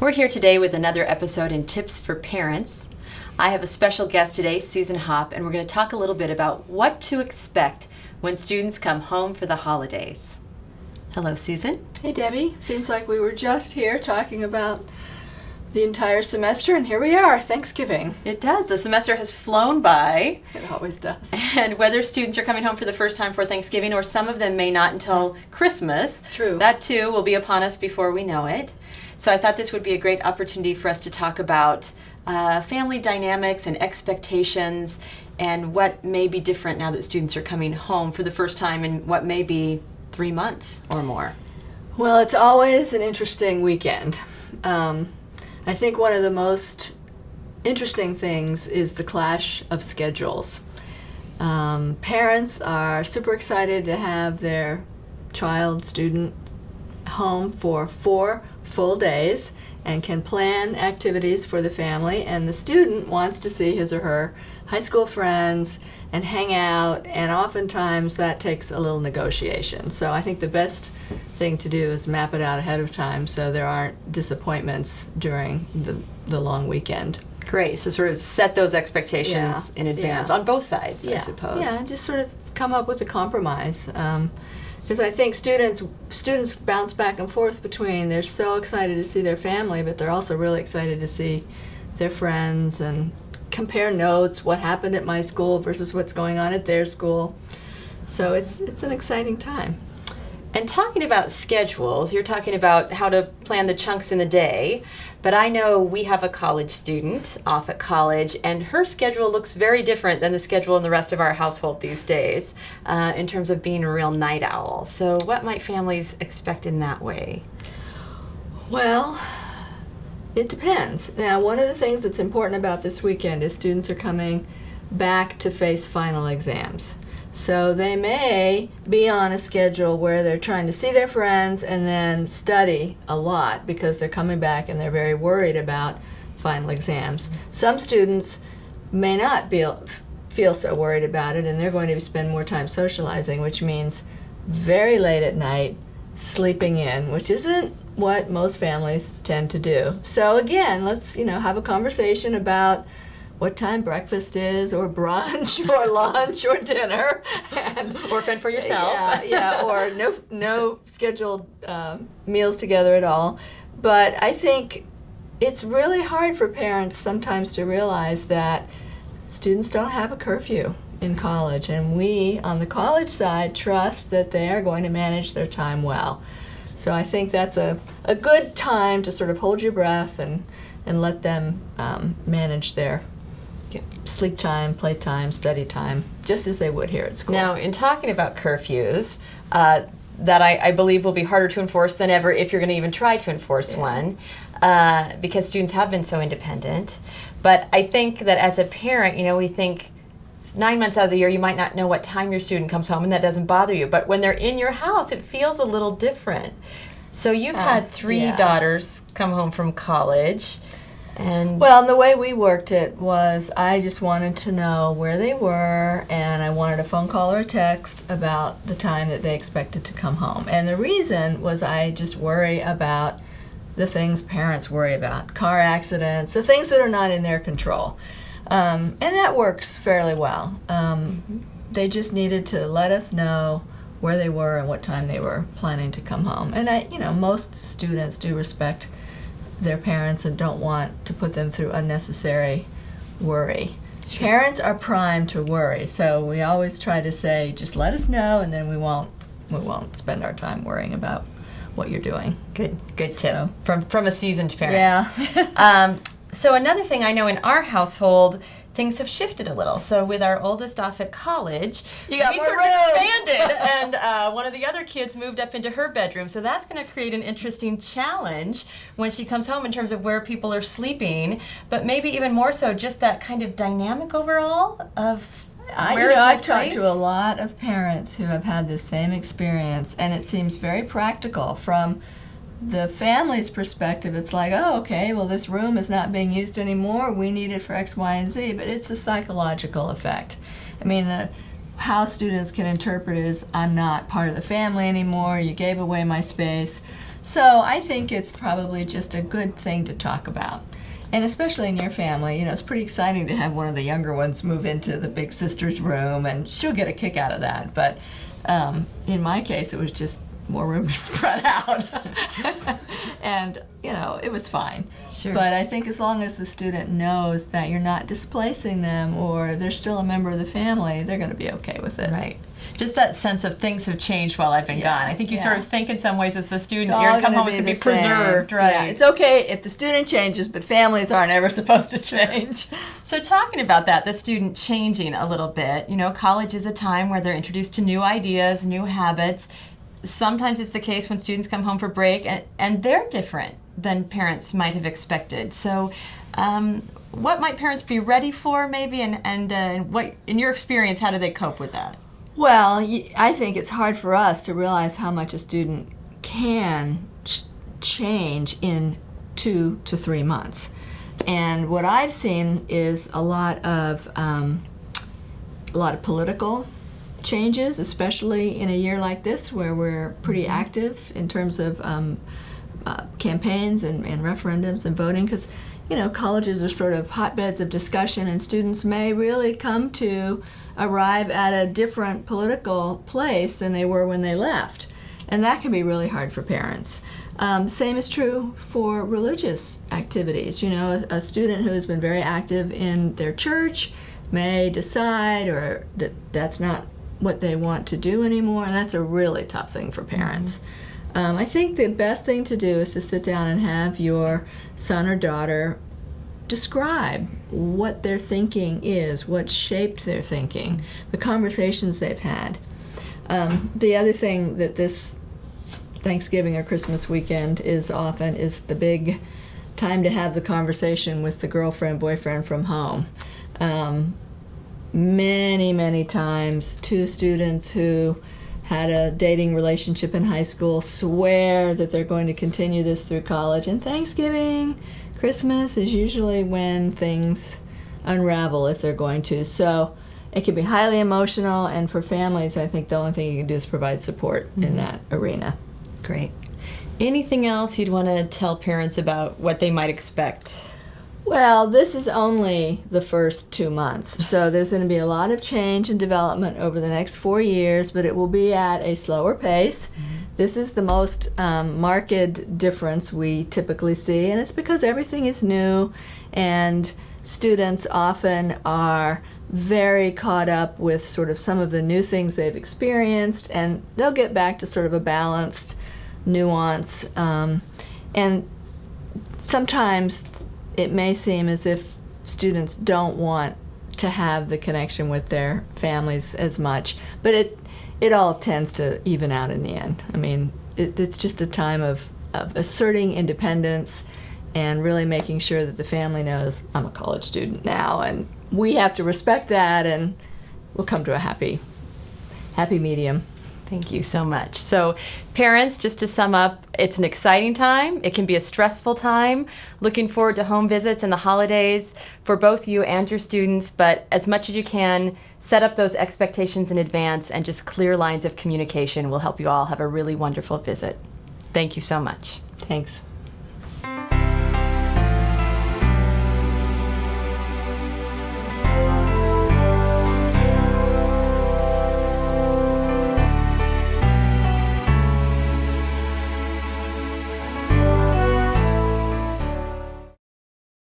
We're here today with another episode in Tips for Parents. I have a special guest today, Susan Hopp, and we're going to talk a little bit about what to expect when students come home for the holidays. Hello, Susan. Hey, Debbie. Seems like we were just here talking about the entire semester, and here we are, Thanksgiving. It does. The semester has flown by. It always does. And whether students are coming home for the first time for Thanksgiving, or some of them may not until Christmas, True. That too will be upon us before we know it. So I thought this would be a great opportunity for us to talk about family dynamics and expectations and what may be different now that students are coming home for the first time in what may be 3 months or more. Well, it's always an interesting weekend. I think one of the most interesting things is the clash of schedules. Parents are super excited to have their child, student home for 4 full days and can plan activities for the family, and the student wants to see his or her high school friends and hang out, and oftentimes that takes a little negotiation. So I think the best thing to do is map it out ahead of time so there aren't disappointments during the long weekend. Great. So sort of set those expectations in advance on both sides, I suppose. Yeah, just sort of come up with a compromise. Because I think students bounce back and forth between they're so excited to see their family, but they're also really excited to see their friends and compare notes, what happened at my school versus what's going on at their school. So it's an exciting time. And talking about schedules, you're talking about how to plan the chunks in the day, but I know we have a college student off at college, and her schedule looks very different than the schedule in the rest of our household these days in terms of being a real night owl. So what might families expect in that way? Well, it depends. Now, one of the things that's important about this weekend is students are coming back to face final exams. So they may be on a schedule where they're trying to see their friends and then study a lot because they're coming back and they're very worried about final exams. Some students may not feel so worried about it, and they're going to spend more time socializing, which means very late at night sleeping in, which isn't what most families tend to do. So again, let's have a conversation about what time breakfast is, or brunch, or lunch, or dinner, or fend for yourself. Or no scheduled meals together at all. But I think it's really hard for parents sometimes to realize that students don't have a curfew in college, and we on the college side trust that they are going to manage their time well. So I think that's a good time to sort of hold your breath and let them manage their sleep time, play time, study time, just as they would here at school. Now, in talking about curfews, that I believe will be harder to enforce than ever if you're going to even try to enforce one, because students have been so independent. But I think that as a parent, we think 9 months out of the year you might not know what time your student comes home, and that doesn't bother you. But when they're in your house, it feels a little different. So you've had 3 daughters come home from college. And the way we worked it was I just wanted to know where they were, and I wanted a phone call or a text about the time that they expected to come home. And the reason was I just worry about the things parents worry about, car accidents, the things that are not in their control. And that works fairly well. They just needed to let us know where they were and what time they were planning to come home. And most students do respect their parents and don't want to put them through unnecessary worry. Sure. Parents are primed to worry, so we always try to say, just let us know, and then we won't spend our time worrying about what you're doing. Good tip from a seasoned parent. Yeah. So another thing I know in our household, things have shifted a little. So with our oldest off at college, we sort of expanded, and one of the other kids moved up into her bedroom. So that's going to create an interesting challenge when she comes home in terms of where people are sleeping, but maybe even more so just that kind of dynamic overall of I've talked to a lot of parents who have had the same experience, and it seems very practical from the family's perspective. It's like, oh, okay, well, this room is not being used anymore. We need it for X, Y, and Z. But it's a psychological effect. I mean, how students can interpret it is, I'm not part of the family anymore. You gave away my space. So I think it's probably just a good thing to talk about. And especially in your family, it's pretty exciting to have one of the younger ones move into the big sister's room, and she'll get a kick out of that. But in my case, it was just more room to spread out. And, it was fine. Sure. But I think as long as the student knows that you're not displacing them or they're still a member of the family, they're going to be okay with it. Right. Just that sense of things have changed while I've been gone. I think you sort of think in some ways as the student, your come home is going to be preserved, right? Yeah, it's okay if the student changes, but families aren't ever supposed to change. So talking about that, the student changing a little bit, college is a time where they're introduced to new ideas, new habits. Sometimes it's the case when students come home for break and they're different than parents might have expected. So what might parents be ready for maybe, and what, in your experience, how do they cope with that? Well, I think it's hard for us to realize how much a student can change in 2 to 3 months. And what I've seen is a lot of political changes, especially in a year like this where we're pretty active in terms of campaigns and referendums and voting, because colleges are sort of hotbeds of discussion, and students may really come to arrive at a different political place than they were when they left. And that can be really hard for parents. The same is true for religious activities. A student who has been very active in their church may decide or that's not what they want to do anymore, and that's a really tough thing for parents. I think the best thing to do is to sit down and have your son or daughter describe what their thinking is, what shaped their thinking, the conversations they've had. The other thing that this Thanksgiving or Christmas weekend is the big time to have the conversation with the girlfriend, boyfriend from home. Many times, 2 students who had a dating relationship in high school swear that they're going to continue this through college, and Thanksgiving, Christmas is usually when things unravel if they're going to. So it can be highly emotional, and for families, I think the only thing you can do is provide support in that arena. Great. Anything else you'd want to tell parents about what they might expect? Well, this is only the first 2 months, so there's going to be a lot of change and development over the next 4 years, but it will be at a slower pace. This is the most marked difference we typically see, and it's because everything is new, and students often are very caught up with sort of some of the new things they've experienced, and they'll get back to sort of a balanced nuance. And sometimes it may seem as if students don't want to have the connection with their families as much, but it all tends to even out in the end. I mean, it's just a time of asserting independence and really making sure that the family knows I'm a college student now, and we have to respect that, and we'll come to a happy medium. Thank you so much. So parents, just to sum up, it's an exciting time. It can be a stressful time. Looking forward to home visits and the holidays for both you and your students, but as much as you can, set up those expectations in advance, and just clear lines of communication will help you all have a really wonderful visit. Thank you so much. Thanks.